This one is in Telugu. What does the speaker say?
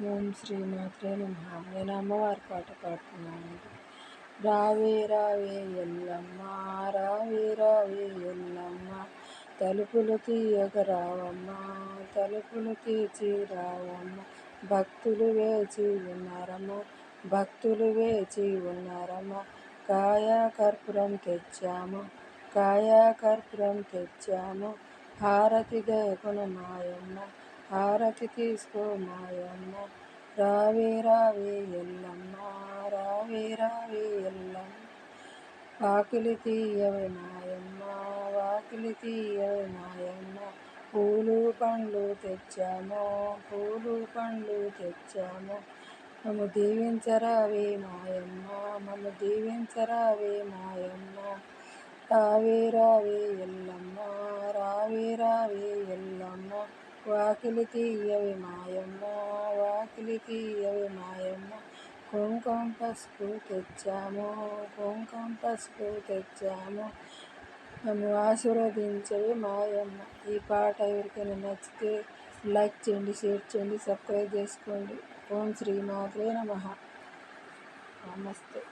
ఓం శ్రీ మాత్రే నమః. నేను అమ్మవారి పాట పాడుతున్నాను. రావే రావే ఎల్లమ్మ, రావే రావే ఎల్లమ్మ, తలుపులు తీయక రావమ్మ, తలుపులు తీర్చి రావమ్మ. భక్తులు వేచి ఉన్నారమ్మ, భక్తులు వేచి ఉన్నారమ్మ. కాయ కర్పూరం తెచ్చాము, కాయ కర్పూరం తెచ్చాము. హారతి దయకును మాయమ్మ, హారతి తీసుకో మాయమ్మ. రావే రావే ఎల్లమ్మ, రావే రావే ఎల్లమ్మ. వాకిలి తీయవే మాయమ్మ, వాకిలి తీయవే మాయమ్మ. పూలు పండ్లు తెచ్చాము, పూలు పండ్లు తెచ్చాము. మమ్ము దీవించరావే మాయమ్మ, మమ్ము దీవించరావే మాయమ్మ. రావే రావే ఎల్లమ్మ, రావే రావే ఎల్లమ్మ. వాకిలి తీయవే మాయమ్మ, వాకిలి తీయవే మాయమ్మ. కుంకుమ పసుపు తెచ్చాము, కుంకుమ పసుపు తెచ్చాము. నన్ను ఆశీర్వదించవే మాయమ్మ. ఈ పాట ఎవరికైనా నచ్చితే లైక్ చేయండి, షేర్ చేయండి, సబ్స్క్రైబ్ చేసుకోండి. ఓం శ్రీ మాత్రే నమః. నమస్తే.